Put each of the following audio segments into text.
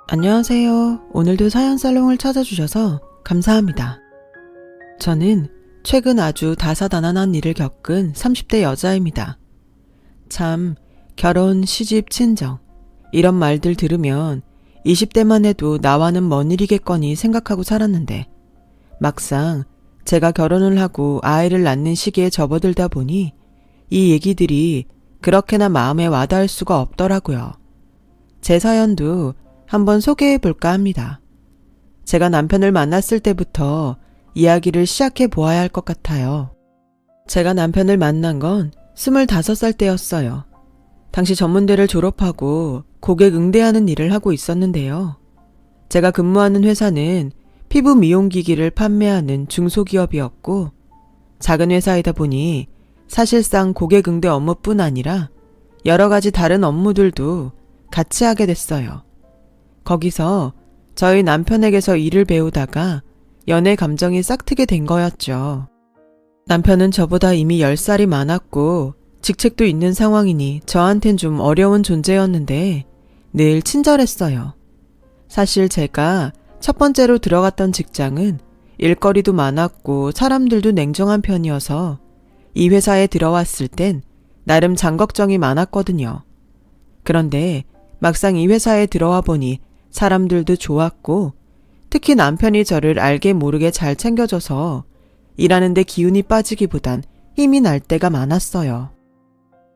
안녕하세요. 오늘도 사연살롱을 찾아주셔서 감사합니다. 저는 최근 아주 다사다난한 일을 겪은 30대 여자입니다. 참, 결혼, 시집, 친정 이런 말들 들으면 20대만 해도 나와는 먼 일이겠거니 생각하고 살았는데 막상 제가 결혼을 하고 아이를 낳는 시기에 접어들다 보니 이 얘기들이 그렇게나 마음에 와닿을 수가 없더라고요. 제 사연도 한번 소개해 볼까 합니다. 제가 남편을 만났을 때부터 이야기를 시작해 보아야 할 것 같아요. 제가 남편을 만난 건 25살 때였어요. 당시 전문대를 졸업하고 고객 응대하는 일을 하고 있었는데요. 제가 근무하는 회사는 피부 미용기기를 판매하는 중소기업이었고 작은 회사이다 보니 사실상 고객 응대 업무뿐 아니라 여러 가지 다른 업무들도 같이 하게 됐어요. 거기서 저희 남편에게서 일을 배우다가 연애 감정이 싹트게 된 거였죠. 남편은 저보다 이미 10살이 많았고 직책도 있는 상황이니 저한텐 좀 어려운 존재였는데 늘 친절했어요. 사실 제가 첫 번째로 들어갔던 직장은 일거리도 많았고 사람들도 냉정한 편이어서 이 회사에 들어왔을 땐 나름 장걱정이 많았거든요. 그런데 막상 이 회사에 들어와 보니 사람들도 좋았고 특히 남편이 저를 알게 모르게 잘 챙겨줘서 일하는데 기운이 빠지기보단 힘이 날 때가 많았어요.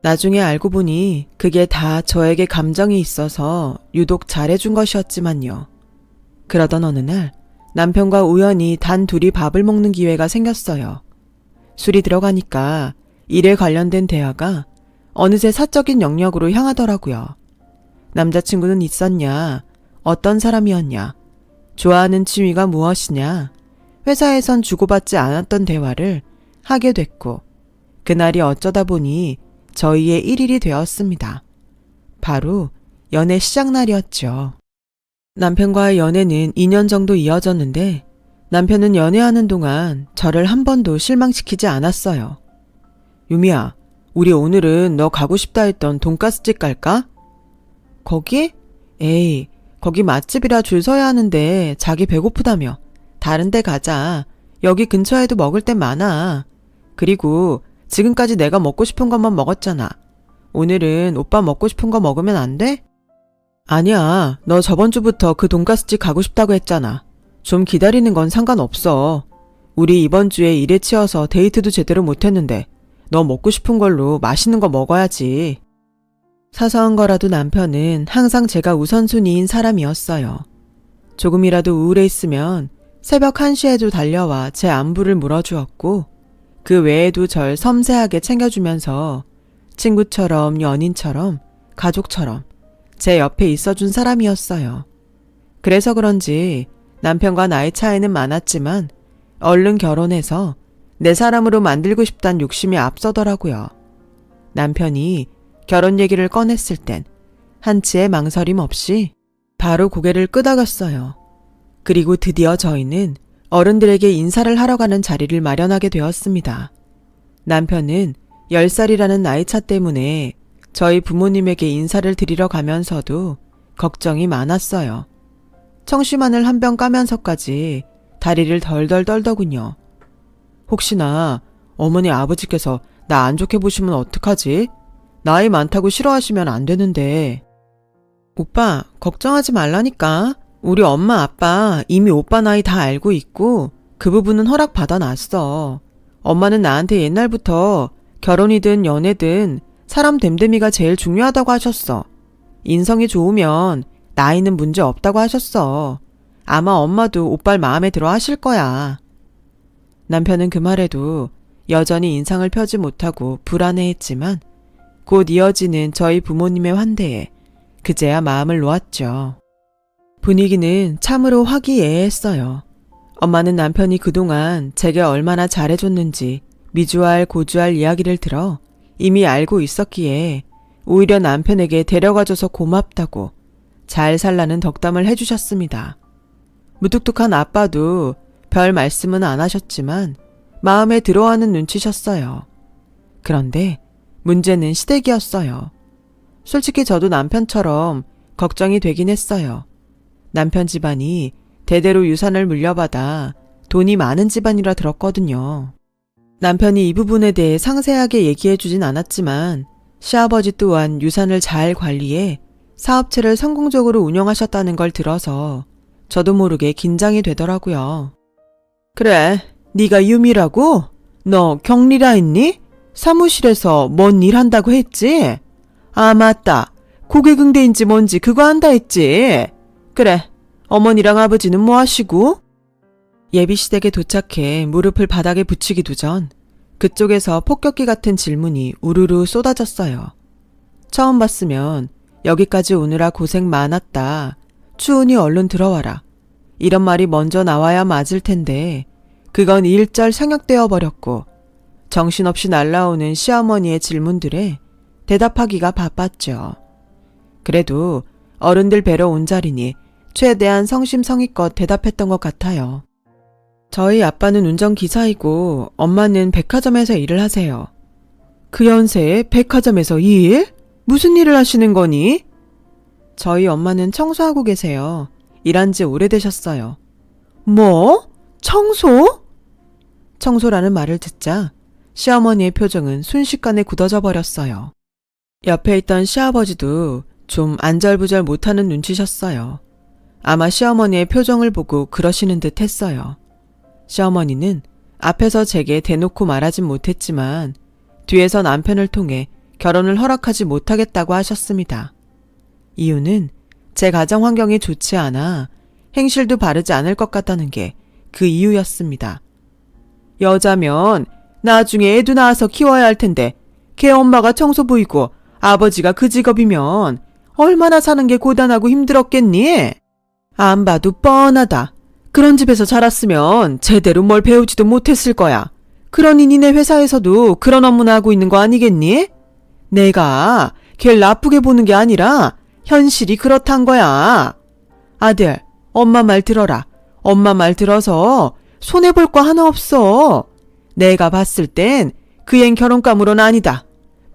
나중에 알고 보니 그게 다 저에게 감정이 있어서 유독 잘해준 것이었지만요. 그러던 어느 날 남편과 우연히 단 둘이 밥을 먹는 기회가 생겼어요. 술이 들어가니까 일에 관련된 대화가 어느새 사적인 영역으로 향하더라고요. 남자친구는 있었냐? 어떤 사람이었냐? 좋아하는 취미가 무엇이냐? 회사에선 주고받지 않았던 대화를 하게 됐고 그날이 어쩌다 보니 저희의 1일이 되었습니다. 바로 연애 시작날이었죠. 남편과의 연애는 2년 정도 이어졌는데 남편은 연애하는 동안 저를 한 번도 실망시키지 않았어요. 유미야, 우리 오늘은 너 가고 싶다 했던 돈가스집 갈까? 거기? 에이, 거기 맛집이라 줄 서야 하는데 자기 배고프다며. 다른 데 가자. 여기 근처에도 먹을 데 많아. 그리고 지금까지 내가 먹고 싶은 것만 먹었잖아. 오늘은 오빠 먹고 싶은 거 먹으면 안 돼? 아니야. 너 저번 주부터 그 돈가스집 가고 싶다고 했잖아. 좀 기다리는 건 상관없어. 우리 이번 주에 일에 치여서 데이트도 제대로 못했는데 너 먹고 싶은 걸로 맛있는 거 먹어야지. 사소한 거라도 남편은 항상 제가 우선순위인 사람이었어요. 조금이라도 우울해 있으면 새벽 1시에도 달려와 제 안부를 물어주었고 그 외에도 절 섬세하게 챙겨주면서 친구처럼 연인처럼 가족처럼 제 옆에 있어준 사람이었어요. 그래서 그런지 남편과 나이 차이는 많았지만 얼른 결혼해서 내 사람으로 만들고 싶단 욕심이 앞서더라고요. 남편이 결혼 얘기를 꺼냈을 땐 한치의 망설임 없이 바로 고개를 끄덕였어요. 그리고 드디어 저희는 어른들에게 인사를 하러 가는 자리를 마련하게 되었습니다. 남편은 10살이라는 나이차 때문에 저희 부모님에게 인사를 드리러 가면서도 걱정이 많았어요. 청심환을 한 병 까면서까지 다리를 덜덜 떨더군요. 혹시나 어머니 아버지께서 나 안 좋게 보시면 어떡하지? 나이 많다고 싫어하시면 안 되는데. 오빠, 걱정하지 말라니까. 우리 엄마 아빠 이미 오빠 나이 다 알고 있고 그 부분은 허락받아 놨어. 엄마는 나한테 옛날부터 결혼이든 연애든 사람 됨됨이가 제일 중요하다고 하셨어. 인성이 좋으면 나이는 문제 없다고 하셨어. 아마 엄마도 오빠를 마음에 들어 하실 거야. 남편은 그 말에도 여전히 인상을 펴지 못하고 불안해했지만 곧 이어지는 저희 부모님의 환대에 그제야 마음을 놓았죠. 분위기는 참으로 화기애애했어요. 엄마는 남편이 그동안 제게 얼마나 잘해줬는지 미주알 고주알 이야기를 들어 이미 알고 있었기에 오히려 남편에게 데려가줘서 고맙다고 잘 살라는 덕담을 해주셨습니다. 무뚝뚝한 아빠도 별 말씀은 안 하셨지만 마음에 들어하는 눈치셨어요. 그런데 문제는 시댁이었어요. 솔직히 저도 남편처럼 걱정이 되긴 했어요. 남편 집안이 대대로 유산을 물려받아 돈이 많은 집안이라 들었거든요. 남편이 이 부분에 대해 상세하게 얘기해주진 않았지만 시아버지 또한 유산을 잘 관리해 사업체를 성공적으로 운영하셨다는 걸 들어서 저도 모르게 긴장이 되더라고요. 그래, 네가 유미라고? 너 격리라 했니? 사무실에서 뭔 일 한다고 했지? 아, 맞다. 고객응대인지 뭔지 그거 한다 했지? 그래, 어머니랑 아버지는 뭐 하시고? 예비시댁에 도착해 무릎을 바닥에 붙이기도 전 그쪽에서 폭격기 같은 질문이 우르르 쏟아졌어요. 처음 봤으면 여기까지 오느라 고생 많았다. 추우니 얼른 들어와라. 이런 말이 먼저 나와야 맞을 텐데 그건 일절 생략되어 버렸고 정신없이 날라오는 시어머니의 질문들에 대답하기가 바빴죠. 그래도 어른들 뵈러 온 자리니 최대한 성심성의껏 대답했던 것 같아요. 저희 아빠는 운전기사이고 엄마는 백화점에서 일을 하세요. 그 연세에 백화점에서 일? 무슨 일을 하시는 거니? 저희 엄마는 청소하고 계세요. 일한 지 오래되셨어요. 뭐? 청소? 청소라는 말을 듣자 시어머니의 표정은 순식간에 굳어져 버렸어요. 옆에 있던 시아버지도 좀 안절부절 못하는 눈치셨어요. 아마 시어머니의 표정을 보고 그러시는 듯 했어요. 시어머니는 앞에서 제게 대놓고 말하진 못했지만 뒤에서 남편을 통해 결혼을 허락하지 못하겠다고 하셨습니다. 이유는 제 가정 환경이 좋지 않아 행실도 바르지 않을 것 같다는 게 그 이유였습니다. 여자면 나중에 애도 낳아서 키워야 할 텐데 걔 엄마가 청소부이고 아버지가 그 직업이면 얼마나 사는 게 고단하고 힘들었겠니? 안 봐도 뻔하다. 그런 집에서 자랐으면 제대로 뭘 배우지도 못했을 거야. 그러니 니네 회사에서도 그런 업무나 하고 있는 거 아니겠니? 내가 걔를 나쁘게 보는 게 아니라 현실이 그렇단 거야. 아들, 엄마 말 들어라. 엄마 말 들어서 손해볼 거 하나 없어. 내가 봤을 땐 그 앤 결혼감으로는 아니다.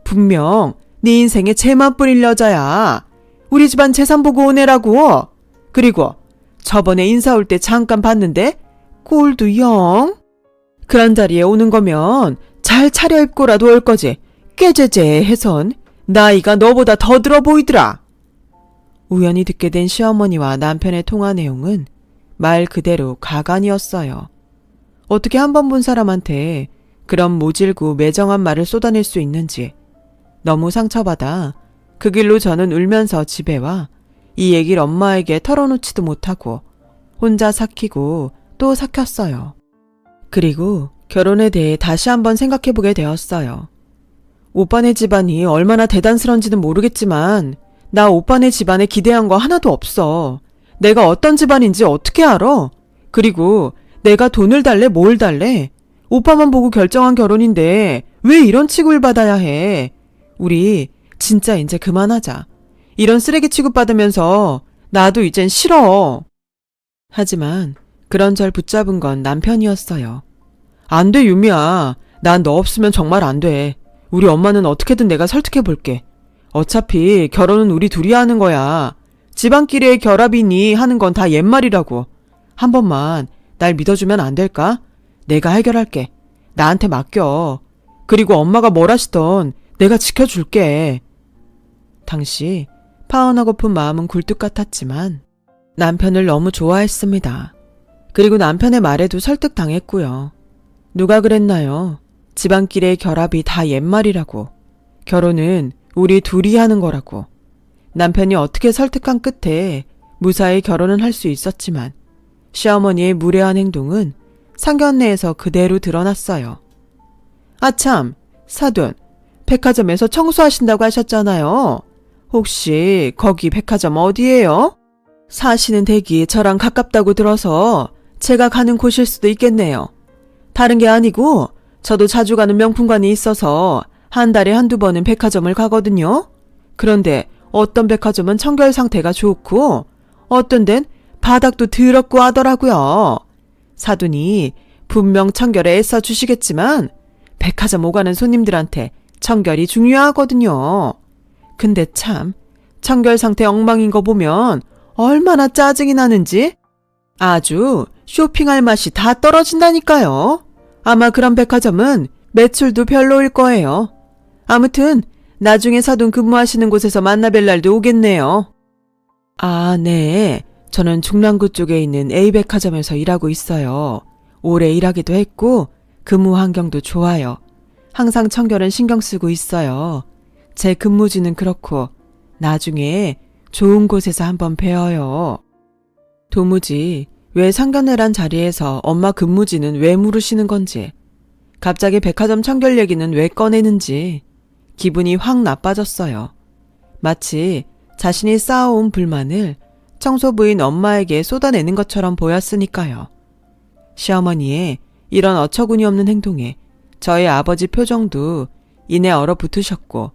분명 네 인생에 재만 뿌릴 여자야. 우리 집안 재산 보고 오네라고. 그리고 저번에 인사 올 때 잠깐 봤는데 꼴도 영. 그런 자리에 오는 거면 잘 차려입고라도 올 거지. 깨제제해선 나이가 너보다 더 들어 보이더라. 우연히 듣게 된 시어머니와 남편의 통화 내용은 말 그대로 가관이었어요. 어떻게 한 번 본 사람한테 그런 모질고 매정한 말을 쏟아낼 수 있는지 너무 상처받아 그 길로 저는 울면서 집에 와 이 얘기를 엄마에게 털어놓지도 못하고 혼자 삭히고 또 삭혔어요. 그리고 결혼에 대해 다시 한번 생각해보게 되었어요. 오빠네 집안이 얼마나 대단스런지는 모르겠지만 나 오빠네 집안에 기대한 거 하나도 없어. 내가 어떤 집안인지 어떻게 알아? 그리고 내가 돈을 달래 뭘 달래? 오빠만 보고 결정한 결혼인데 왜 이런 취급을 받아야 해? 우리 진짜 이제 그만하자. 이런 쓰레기 취급받으면서 나도 이젠 싫어. 하지만 그런 절 붙잡은 건 남편이었어요. 안 돼, 유미야. 난 너 없으면 정말 안 돼. 우리 엄마는 어떻게든 내가 설득해 볼게. 어차피 결혼은 우리 둘이 하는 거야. 집안끼리의 결합이니 하는 건 다 옛말이라고. 한 번만 날 믿어주면 안 될까? 내가 해결할게. 나한테 맡겨. 그리고 엄마가 뭘 하시던 내가 지켜줄게. 당시 파혼하고픈 마음은 굴뚝 같았지만 남편을 너무 좋아했습니다. 그리고 남편의 말에도 설득당했고요. 누가 그랬나요? 집안끼리의 결합이 다 옛말이라고. 결혼은 우리 둘이 하는 거라고. 남편이 어떻게 설득한 끝에 무사히 결혼은 할 수 있었지만 시어머니의 무례한 행동은 상견례에서 그대로 드러났어요. 아참, 사돈, 백화점에서 청소하신다고 하셨잖아요. 혹시 거기 백화점 어디예요? 사시는 댁이 저랑 가깝다고 들어서 제가 가는 곳일 수도 있겠네요. 다른 게 아니고 저도 자주 가는 명품관이 있어서 한 달에 한두 번은 백화점을 가거든요. 그런데 어떤 백화점은 청결 상태가 좋고 어떤 데는 바닥도 더럽고 하더라고요. 사돈이 분명 청결에 애써 주시겠지만 백화점 오가는 손님들한테 청결이 중요하거든요. 근데 참 청결 상태 엉망인 거 보면 얼마나 짜증이 나는지 아주 쇼핑할 맛이 다 떨어진다니까요. 아마 그런 백화점은 매출도 별로일 거예요. 아무튼 나중에 사돈 근무하시는 곳에서 만나뵐 날도 오겠네요. 아, 네. 저는 중랑구 쪽에 있는 A백화점에서 일하고 있어요. 오래 일하기도 했고 근무 환경도 좋아요. 항상 청결은 신경 쓰고 있어요. 제 근무지는 그렇고 나중에 좋은 곳에서 한번 뵈어요. 도무지 왜 상견례란 자리에서 엄마 근무지는 왜 물으시는 건지, 갑자기 백화점 청결 얘기는 왜 꺼내는지 기분이 확 나빠졌어요. 마치 자신이 쌓아온 불만을 청소부인 엄마에게 쏟아내는 것처럼 보였으니까요. 시어머니의 이런 어처구니 없는 행동에 저희 아버지 표정도 이내 얼어붙으셨고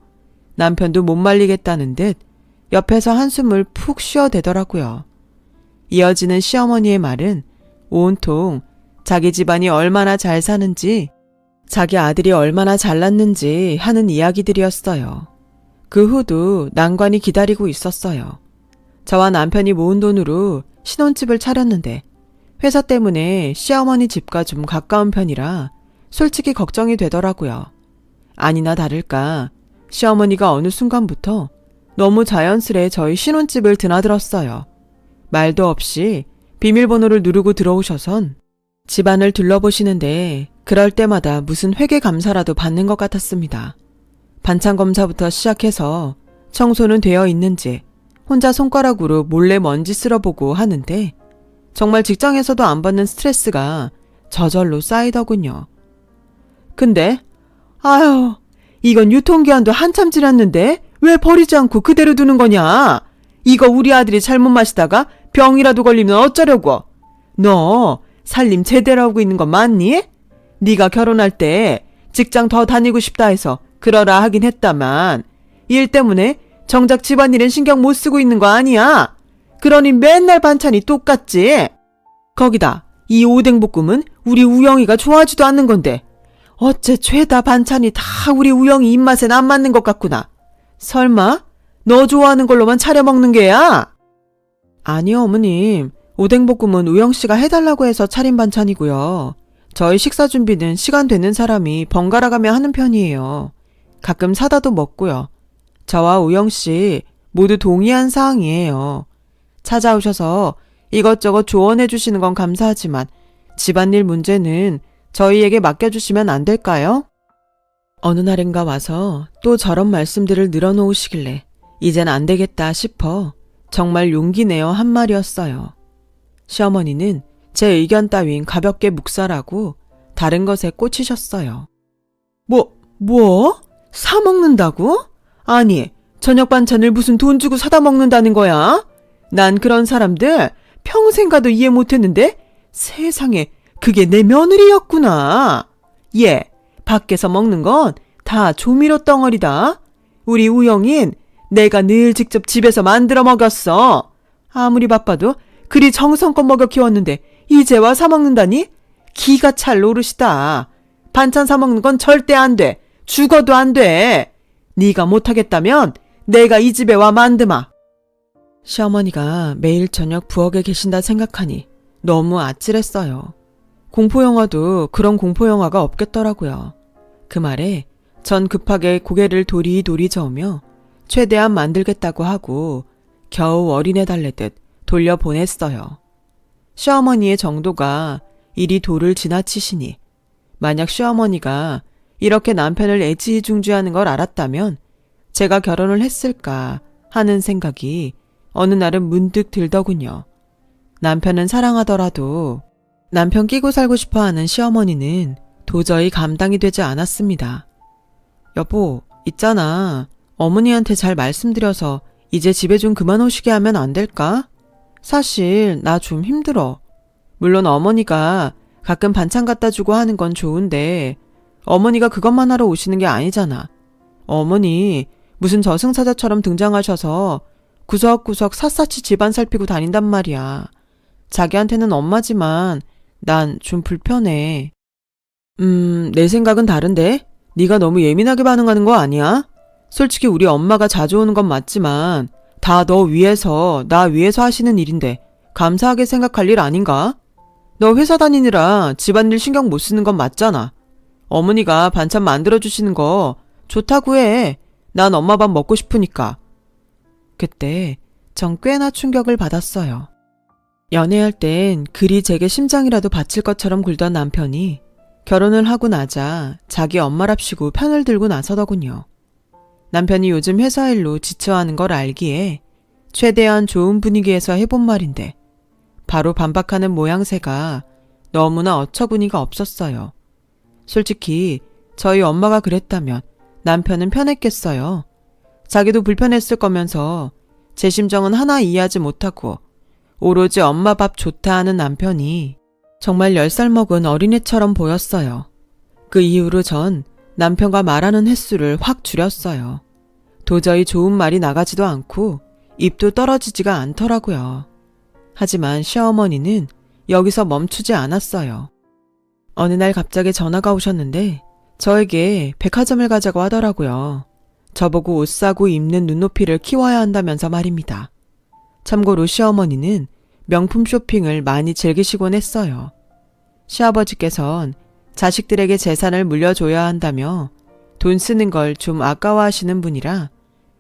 남편도 못 말리겠다는 듯 옆에서 한숨을 푹 쉬어대더라고요. 이어지는 시어머니의 말은 온통 자기 집안이 얼마나 잘 사는지, 자기 아들이 얼마나 잘났는지 하는 이야기들이었어요. 그 후도 난관이 기다리고 있었어요. 저와 남편이 모은 돈으로 신혼집을 차렸는데 회사 때문에 시어머니 집과 좀 가까운 편이라 솔직히 걱정이 되더라고요. 아니나 다를까 시어머니가 어느 순간부터 너무 자연스레 저희 신혼집을 드나들었어요. 말도 없이 비밀번호를 누르고 들어오셔선 집안을 둘러보시는데 그럴 때마다 무슨 회계 감사라도 받는 것 같았습니다. 반찬 검사부터 시작해서 청소는 되어 있는지 혼자 손가락으로 몰래 먼지 쓸어보고 하는데 정말 직장에서도 안 받는 스트레스가 저절로 쌓이더군요. 근데 아유, 이건 유통기한도 한참 지났는데 왜 버리지 않고 그대로 두는 거냐? 이거 우리 아들이 잘못 마시다가 병이라도 걸리면 어쩌려고? 너 살림 제대로 하고 있는 거 맞니? 네가 결혼할 때 직장 더 다니고 싶다 해서 그러라 하긴 했다만 일 때문에 정작 집안일은 신경 못 쓰고 있는 거 아니야? 그러니 맨날 반찬이 똑같지? 거기다 이 오뎅볶음은 우리 우영이가 좋아하지도 않는 건데 어째 죄다 반찬이 다 우리 우영이 입맛엔 안 맞는 것 같구나. 설마 너 좋아하는 걸로만 차려 먹는 게야? 아니요, 어머님. 오뎅볶음은 우영씨가 해달라고 해서 차린 반찬이고요. 저희 식사 준비는 시간 되는 사람이 번갈아 가며 하는 편이에요. 가끔 사다도 먹고요. 저와 우영씨 모두 동의한 사항이에요. 찾아오셔서 이것저것 조언해 주시는 건 감사하지만 집안일 문제는 저희에게 맡겨주시면 안 될까요? 어느 날인가 와서 또 저런 말씀들을 늘어놓으시길래 이젠 안 되겠다 싶어 정말 용기 내어 한 말이었어요. 시어머니는 제 의견 따윈 가볍게 묵살하고 다른 것에 꽂히셨어요. 뭐? 사 먹는다고? 아니, 저녁 반찬을 무슨 돈 주고 사다 먹는다는 거야? 난 그런 사람들 평생 가도 이해 못했는데 세상에 그게 내 며느리였구나. 얘, 밖에서 먹는 건 다 조미료 덩어리다. 우리 우영인 내가 늘 직접 집에서 만들어 먹였어. 아무리 바빠도 그리 정성껏 먹여 키웠는데 이제 와 사 먹는다니? 기가 찰 노릇이다. 반찬 사 먹는 건 절대 안 돼. 죽어도 안 돼. 네가 못하겠다면 내가 이 집에 와 만드마. 시어머니가 매일 저녁 부엌에 계신다 생각하니 너무 아찔했어요. 공포영화도 그런 공포영화가 없겠더라고요. 그 말에 전 급하게 고개를 도리도리 저으며 최대한 만들겠다고 하고 겨우 어린애 달래듯 돌려보냈어요. 시어머니의 정도가 이리 도를 지나치시니 만약 시어머니가 이렇게 남편을 애지중지하는 걸 알았다면 제가 결혼을 했을까 하는 생각이 어느 날은 문득 들더군요. 남편은 사랑하더라도 남편 끼고 살고 싶어하는 시어머니는 도저히 감당이 되지 않았습니다. 여보, 있잖아. 어머니한테 잘 말씀드려서 이제 집에 좀 그만 오시게 하면 안 될까? 사실 나 좀 힘들어. 물론 어머니가 가끔 반찬 갖다 주고 하는 건 좋은데 어머니가 그것만 하러 오시는 게 아니잖아. 어머니 무슨 저승사자처럼 등장하셔서 구석구석 샅샅이 집안 살피고 다닌단 말이야. 자기한테는 엄마지만 난 좀 불편해. 내 생각은 다른데? 네가 너무 예민하게 반응하는 거 아니야? 솔직히 우리 엄마가 자주 오는 건 맞지만 다 너 위해서, 나 위해서 하시는 일인데 감사하게 생각할 일 아닌가? 너 회사 다니느라 집안일 신경 못 쓰는 건 맞잖아. 어머니가 반찬 만들어주시는 거 좋다고 해. 난 엄마 밥 먹고 싶으니까. 그때 전 꽤나 충격을 받았어요. 연애할 땐 그리 제게 심장이라도 바칠 것처럼 굴던 남편이 결혼을 하고 나자 자기 엄마랍시고 편을 들고 나서더군요. 남편이 요즘 회사 일로 지쳐하는 걸 알기에 최대한 좋은 분위기에서 해본 말인데 바로 반박하는 모양새가 너무나 어처구니가 없었어요. 솔직히 저희 엄마가 그랬다면 남편은 편했겠어요. 자기도 불편했을 거면서 제 심정은 하나 이해하지 못하고 오로지 엄마 밥 좋다 하는 남편이 정말 10살 먹은 어린애처럼 보였어요. 그 이후로 전 남편과 말하는 횟수를 확 줄였어요. 도저히 좋은 말이 나가지도 않고 입도 떨어지지가 않더라고요. 하지만 시어머니는 여기서 멈추지 않았어요. 어느 날 갑자기 전화가 오셨는데 저에게 백화점을 가자고 하더라고요. 저보고 옷 사고 입는 눈높이를 키워야 한다면서 말입니다. 참고로 시어머니는 명품 쇼핑을 많이 즐기시곤 했어요. 시아버지께선 자식들에게 재산을 물려줘야 한다며 돈 쓰는 걸 좀 아까워하시는 분이라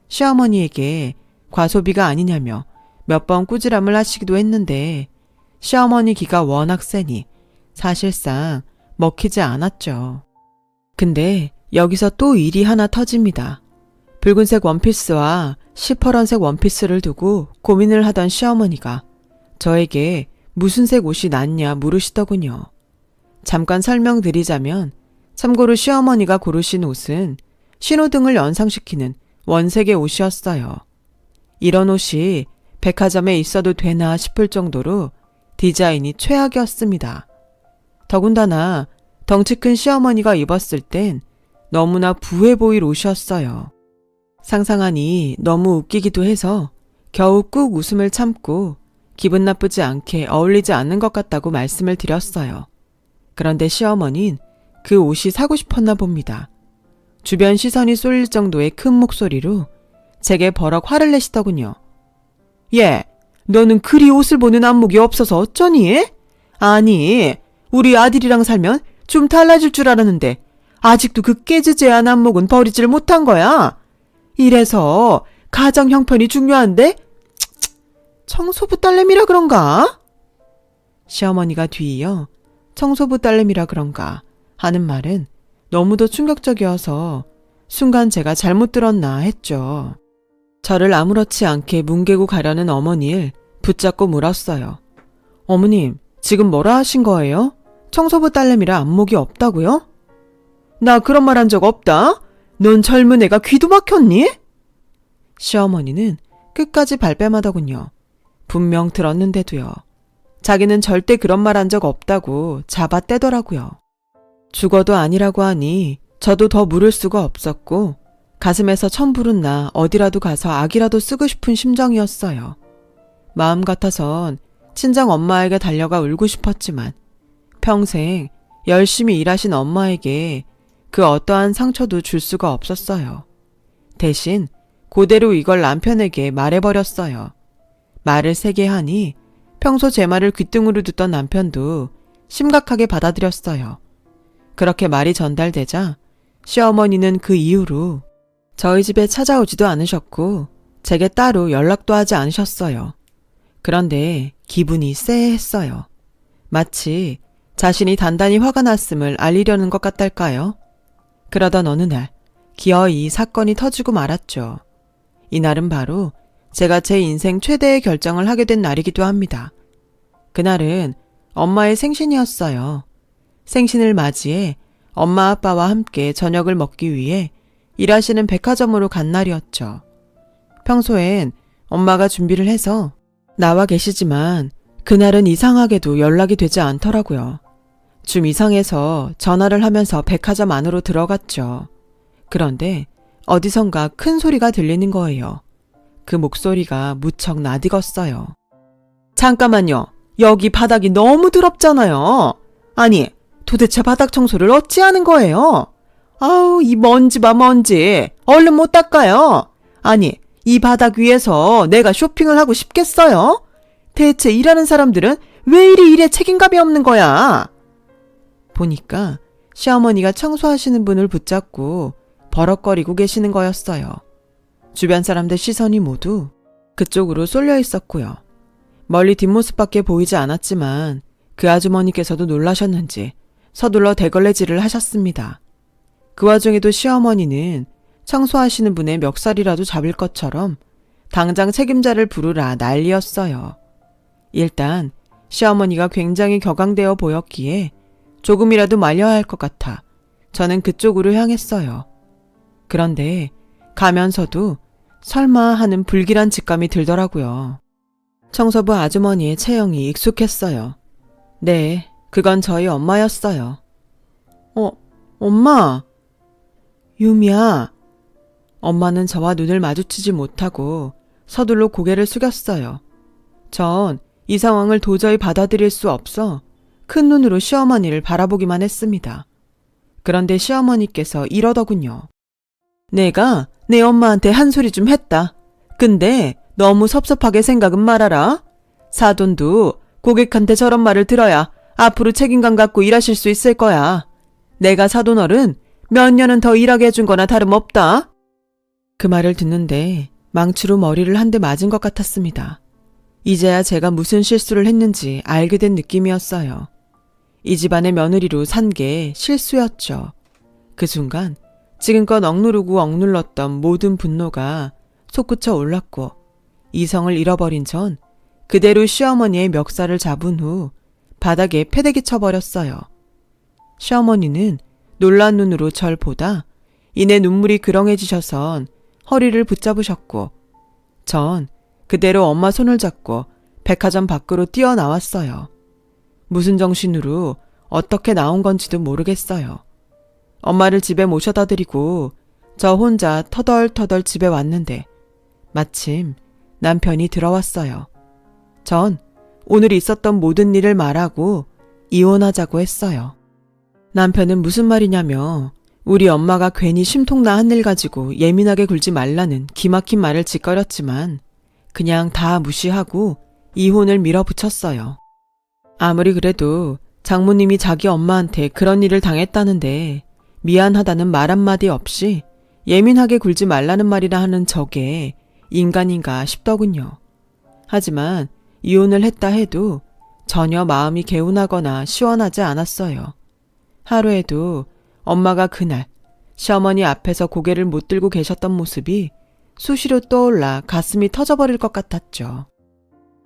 시어머니에게 과소비가 아니냐며 몇 번 꾸지람을 하시기도 했는데 시어머니 기가 워낙 세니 사실상 먹히지 않았죠. 근데 여기서 또 일이 하나 터집니다. 붉은색 원피스와 시퍼런색 원피스를 두고 고민을 하던 시어머니가 저에게 무슨 색 옷이 낫냐 물으시더군요. 잠깐 설명드리자면 참고로 시어머니가 고르신 옷은 신호등을 연상시키는 원색의 옷이었어요. 이런 옷이 백화점에 있어도 되나 싶을 정도로 디자인이 최악이었습니다. 더군다나 덩치 큰 시어머니가 입었을 땐 너무나 부해 보일 옷이었어요. 상상하니 너무 웃기기도 해서 겨우 꾹 웃음을 참고 기분 나쁘지 않게 어울리지 않는 것 같다고 말씀을 드렸어요. 그런데 시어머니는 그 옷이 사고 싶었나 봅니다. 주변 시선이 쏠릴 정도의 큰 목소리로 제게 버럭 화를 내시더군요. 예, 너는 그리 옷을 보는 안목이 없어서 어쩌니? 아니, 우리 아들이랑 살면 좀 달라질 줄 알았는데 아직도 그 깨지재한 안목은 버리질 못한 거야. 이래서 가정 형편이 중요한데? 청소부 딸내미라 그런가? 시어머니가 뒤이어 청소부 딸내미라 그런가 하는 말은 너무도 충격적이어서 순간 제가 잘못 들었나 했죠. 저를 아무렇지 않게 뭉개고 가려는 어머니를 붙잡고 물었어요. 어머님, 지금 뭐라 하신 거예요? 청소부 딸내미라 안목이 없다고요? 나 그런 말 한 적 없다. 넌 젊은 애가 귀도 막혔니? 시어머니는 끝까지 발뺌하더군요. 분명 들었는데도요. 자기는 절대 그런 말 한 적 없다고 잡아떼더라고요. 죽어도 아니라고 하니 저도 더 물을 수가 없었고 가슴에서 천불은 나 어디라도 가서 악이라도 쓰고 싶은 심정이었어요. 마음 같아선 친정 엄마에게 달려가 울고 싶었지만 평생 열심히 일하신 엄마에게 그 어떠한 상처도 줄 수가 없었어요. 대신 그대로 이걸 남편에게 말해버렸어요. 말을 세게 하니 평소 제 말을 귓등으로 듣던 남편도 심각하게 받아들였어요. 그렇게 말이 전달되자 시어머니는 그 이후로 저희 집에 찾아오지도 않으셨고 제게 따로 연락도 하지 않으셨어요. 그런데 기분이 쎄했어요. 마치 자신이 단단히 화가 났음을 알리려는 것 같달까요? 그러던 어느 날 기어이 사건이 터지고 말았죠. 이날은 바로 제가 제 인생 최대의 결정을 하게 된 날이기도 합니다. 그날은 엄마의 생신이었어요. 생신을 맞이해 엄마 아빠와 함께 저녁을 먹기 위해 일하시는 백화점으로 간 날이었죠. 평소엔 엄마가 준비를 해서 나와 계시지만 그날은 이상하게도 연락이 되지 않더라고요. 좀 이상해서 전화를 하면서 백화점 안으로 들어갔죠. 그런데 어디선가 큰 소리가 들리는 거예요. 그 목소리가 무척 낯익었어요. 잠깐만요. 여기 바닥이 너무 더럽잖아요. 아니, 도대체 바닥 청소를 어찌 하는 거예요? 아우, 이 먼지 봐, 먼지. 얼른 못 닦아요. 아니, 이 바닥 위에서 내가 쇼핑을 하고 싶겠어요? 대체 일하는 사람들은 왜 이리 일에 책임감이 없는 거야? 보니까 시어머니가 청소하시는 분을 붙잡고 버럭거리고 계시는 거였어요. 주변 사람들 시선이 모두 그쪽으로 쏠려 있었고요. 멀리 뒷모습밖에 보이지 않았지만 그 아주머니께서도 놀라셨는지 서둘러 대걸레질을 하셨습니다. 그 와중에도 시어머니는 청소하시는 분의 멱살이라도 잡을 것처럼 당장 책임자를 부르라 난리였어요. 일단 시어머니가 굉장히 격앙되어 보였기에 조금이라도 말려야 할 것 같아 저는 그쪽으로 향했어요. 그런데 가면서도 설마 하는 불길한 직감이 들더라고요. 청소부 아주머니의 체형이 익숙했어요. 네, 그건 저희 엄마였어요. 엄마. 유미야. 엄마는 저와 눈을 마주치지 못하고 서둘러 고개를 숙였어요. 전 이 상황을 도저히 받아들일 수 없어 큰 눈으로 시어머니를 바라보기만 했습니다. 그런데 시어머니께서 이러더군요. 내가 내 엄마한테 한 소리 좀 했다. 근데 너무 섭섭하게 생각은 말아라. 사돈도 고객한테 저런 말을 들어야 앞으로 책임감 갖고 일하실 수 있을 거야. 내가 사돈어른 몇 년은 더 일하게 해준 거나 다름없다. 그 말을 듣는데 망치로 머리를 한 대 맞은 것 같았습니다. 이제야 제가 무슨 실수를 했는지 알게 된 느낌이었어요. 이 집안의 며느리로 산 게 실수였죠. 그 순간 지금껏 억누르고 억눌렀던 모든 분노가 솟구쳐 올랐고 이성을 잃어버린 전 그대로 시어머니의 멱살을 잡은 후 바닥에 패대기 쳐버렸어요. 시어머니는 놀란 눈으로 절 보다 이내 눈물이 그렁해지셔선 허리를 붙잡으셨고 전 그대로 엄마 손을 잡고 백화점 밖으로 뛰어나왔어요. 무슨 정신으로 어떻게 나온 건지도 모르겠어요. 엄마를 집에 모셔다 드리고 저 혼자 터덜터덜 집에 왔는데 마침 남편이 들어왔어요. 전 오늘 있었던 모든 일을 말하고 이혼하자고 했어요. 남편은 무슨 말이냐며 우리 엄마가 괜히 심통나 한 일 가지고 예민하게 굴지 말라는 기막힌 말을 짓거렸지만 그냥 다 무시하고 이혼을 밀어붙였어요. 아무리 그래도 장모님이 자기 엄마한테 그런 일을 당했다는데 미안하다는 말 한마디 없이 예민하게 굴지 말라는 말이라 하는 저게 인간인가 싶더군요. 하지만 이혼을 했다 해도 전혀 마음이 개운하거나 시원하지 않았어요. 하루에도 엄마가 그날 시어머니 앞에서 고개를 못 들고 계셨던 모습이 수시로 떠올라 가슴이 터져버릴 것 같았죠.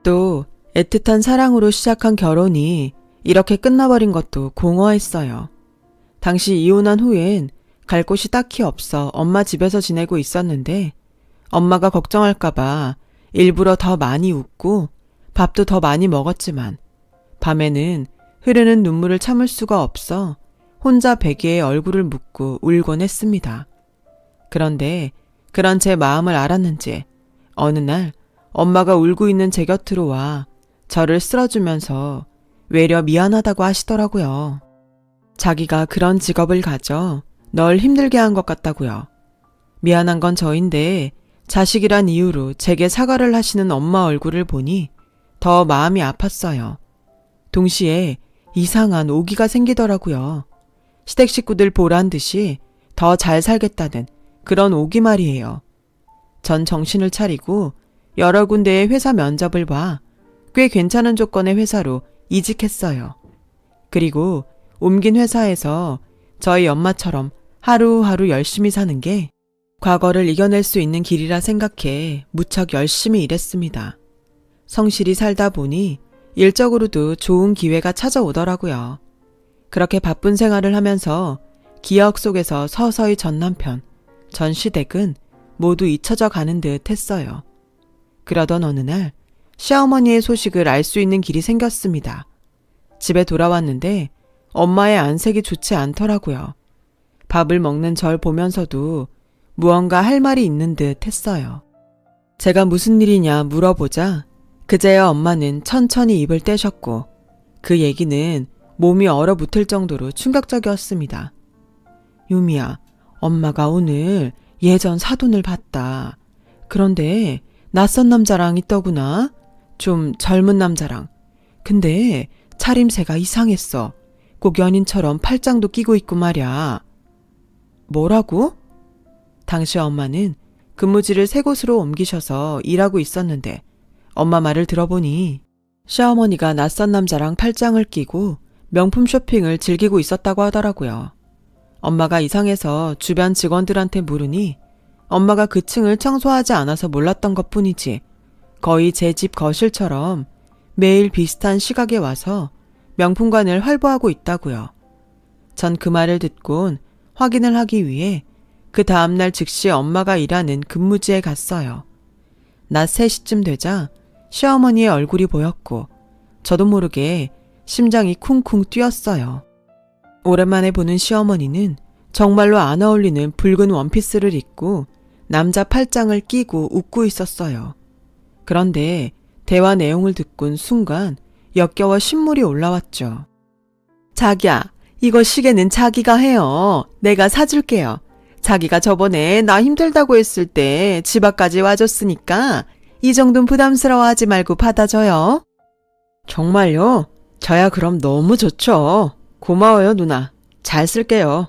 또 애틋한 사랑으로 시작한 결혼이 이렇게 끝나버린 것도 공허했어요. 당시 이혼한 후엔 갈 곳이 딱히 없어 엄마 집에서 지내고 있었는데 엄마가 걱정할까봐 일부러 더 많이 웃고 밥도 더 많이 먹었지만 밤에는 흐르는 눈물을 참을 수가 없어 혼자 베개에 얼굴을 묻고 울곤 했습니다. 그런데 그런 제 마음을 알았는지 어느 날 엄마가 울고 있는 제 곁으로 와 저를 쓸어주면서 외려 미안하다고 하시더라고요. 자기가 그런 직업을 가져 널 힘들게 한 것 같다고요. 미안한 건 저인데 자식이란 이유로 제게 사과를 하시는 엄마 얼굴을 보니 더 마음이 아팠어요. 동시에 이상한 오기가 생기더라고요. 시댁 식구들 보란 듯이 더 잘 살겠다는 그런 오기 말이에요. 전 정신을 차리고 여러 군데의 회사 면접을 봐 꽤 괜찮은 조건의 회사로 이직했어요. 그리고 옮긴 회사에서 저희 엄마처럼 하루하루 열심히 사는 게 과거를 이겨낼 수 있는 길이라 생각해 무척 열심히 일했습니다. 성실히 살다 보니 일적으로도 좋은 기회가 찾아오더라고요. 그렇게 바쁜 생활을 하면서 기억 속에서 서서히 전 남편, 전 시댁은 모두 잊혀져 가는 듯 했어요. 그러던 어느 날 시어머니의 소식을 알 수 있는 길이 생겼습니다. 집에 돌아왔는데 엄마의 안색이 좋지 않더라고요. 밥을 먹는 절 보면서도 무언가 할 말이 있는 듯 했어요. 제가 무슨 일이냐 물어보자 그제야 엄마는 천천히 입을 떼셨고 그 얘기는 몸이 얼어붙을 정도로 충격적이었습니다. 유미야, 엄마가 오늘 예전 사돈을 봤다. 그런데 낯선 남자랑 있더구나. 좀 젊은 남자랑. 근데 차림새가 이상했어. 꼭 연인처럼 팔짱도 끼고 있고 말이야. 뭐라고? 당시 엄마는 근무지를 새 곳으로 옮기셔서 일하고 있었는데 엄마 말을 들어보니 시어머니가 낯선 남자랑 팔짱을 끼고 명품 쇼핑을 즐기고 있었다고 하더라고요. 엄마가 이상해서 주변 직원들한테 물으니 엄마가 그 층을 청소하지 않아서 몰랐던 것뿐이지 거의 제 집 거실처럼 매일 비슷한 시각에 와서 명품관을 활보하고 있다고요. 전 그 말을 듣곤 확인을 하기 위해 그 다음날 즉시 엄마가 일하는 근무지에 갔어요. 낮 3시쯤 되자 시어머니의 얼굴이 보였고 저도 모르게 심장이 쿵쿵 뛰었어요. 오랜만에 보는 시어머니는 정말로 안 어울리는 붉은 원피스를 입고 남자 팔짱을 끼고 웃고 있었어요. 그런데 대화 내용을 듣곤 순간 역겨워 신물이 올라왔죠. 자기야, 이거 시계는 자기가 해요. 내가 사줄게요. 자기가 저번에 나 힘들다고 했을 때 집 앞까지 와줬으니까 이 정도는 부담스러워하지 말고 받아줘요. 정말요? 저야 그럼 너무 좋죠. 고마워요, 누나. 잘 쓸게요.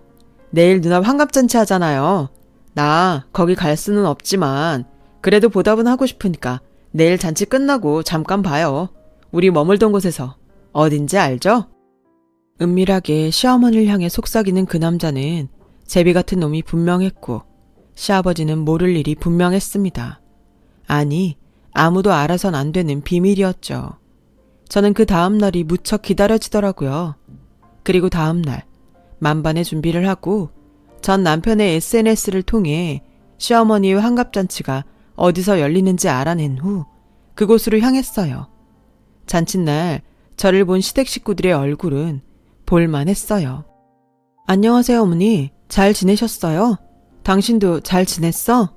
내일 누나 환갑잔치 하잖아요. 나 거기 갈 수는 없지만 그래도 보답은 하고 싶으니까 내일 잔치 끝나고 잠깐 봐요. 우리 머물던 곳에서. 어딘지 알죠? 은밀하게 시어머니를 향해 속삭이는 그 남자는 제비 같은 놈이 분명했고 시아버지는 모를 일이 분명했습니다. 아니, 아무도 알아선 안 되는 비밀이었죠. 저는 그 다음 날이 무척 기다려지더라고요. 그리고 다음 날 만반의 준비를 하고 전 남편의 SNS를 통해 시어머니의 환갑잔치가 어디서 열리는지 알아낸 후 그곳으로 향했어요. 잔칫날 저를 본 시댁 식구들의 얼굴은 볼만했어요. 안녕하세요, 어머니. 잘 지내셨어요? 당신도 잘 지냈어?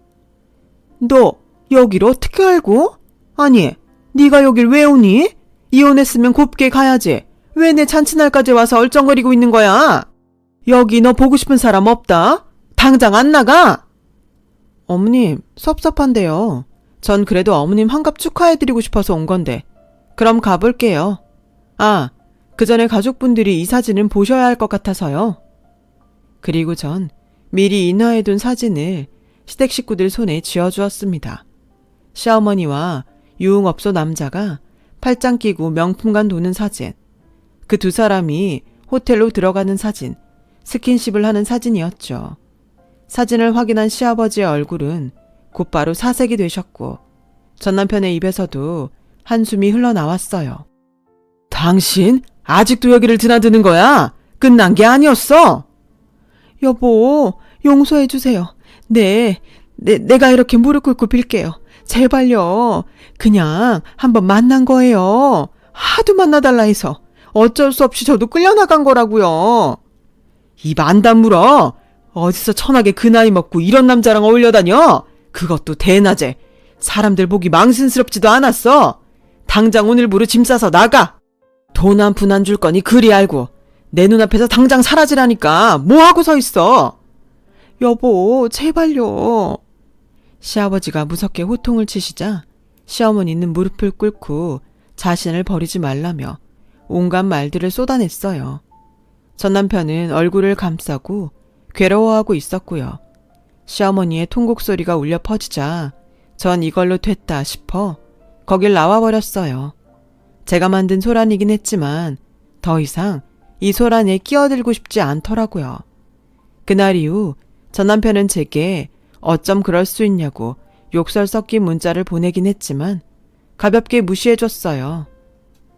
너 여길 어떻게 알고? 아니, 네가 여길 왜 오니? 이혼했으면 곱게 가야지. 왜 내 잔칫날까지 와서 얼쩡거리고 있는 거야? 여기 너 보고 싶은 사람 없다? 당장 안 나가? 어머님, 섭섭한데요. 전 그래도 어머님 환갑 축하해드리고 싶어서 온 건데. 그럼 가볼게요. 아, 그 전에 가족분들이 이 사진은 보셔야 할 것 같아서요. 그리고 전 미리 인화해둔 사진을 시댁 식구들 손에 쥐어주었습니다. 시어머니와 유흥업소 남자가 팔짱 끼고 명품관 도는 사진, 그 두 사람이 호텔로 들어가는 사진, 스킨십을 하는 사진이었죠. 사진을 확인한 시아버지의 얼굴은 곧바로 사색이 되셨고 전 남편의 입에서도 한숨이 흘러나왔어요. 당신 아직도 여기를 드나드는 거야? 끝난 게 아니었어? 여보, 용서해주세요. 내가 이렇게 무릎 꿇고 빌게요. 제발요. 그냥 한번 만난 거예요. 하도 만나달라 해서 어쩔 수 없이 저도 끌려나간 거라고요. 입 안 다물어. 어디서 천하게 그 나이 먹고 이런 남자랑 어울려 다녀? 그것도 대낮에. 사람들 보기 망신스럽지도 않았어. 당장 오늘부로 짐 싸서 나가. 돈 한 푼 안 줄 거니 그리 알고. 내 눈앞에서 당장 사라지라니까. 뭐하고 서 있어? 여보, 제발요. 시아버지가 무섭게 호통을 치시자 시어머니는 무릎을 꿇고 자신을 버리지 말라며 온갖 말들을 쏟아냈어요. 전 남편은 얼굴을 감싸고 괴로워하고 있었고요. 시어머니의 통곡 소리가 울려 퍼지자 전 이걸로 됐다 싶어 거길 나와버렸어요. 제가 만든 소란이긴 했지만 더 이상 이 소란에 끼어들고 싶지 않더라고요. 그날 이후 전 남편은 제게 어쩜 그럴 수 있냐고 욕설 섞인 문자를 보내긴 했지만 가볍게 무시해줬어요.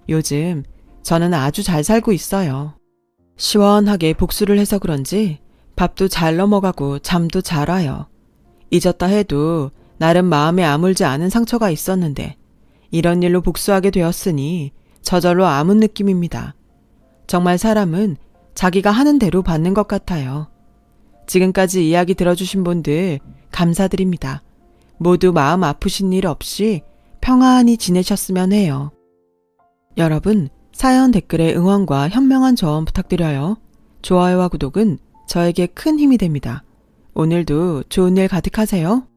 요즘 저는 아주 잘 살고 있어요. 시원하게 복수를 해서 그런지 밥도 잘 넘어가고 잠도 잘 와요. 잊었다 해도 나름 마음에 아물지 않은 상처가 있었는데 이런 일로 복수하게 되었으니 저절로 아문 느낌입니다. 정말 사람은 자기가 하는 대로 받는 것 같아요. 지금까지 이야기 들어주신 분들 감사드립니다. 모두 마음 아프신 일 없이 평안히 지내셨으면 해요. 여러분, 사연 댓글에 응원과 현명한 조언 부탁드려요. 좋아요와 구독은 저에게 큰 힘이 됩니다. 오늘도 좋은 일 가득하세요.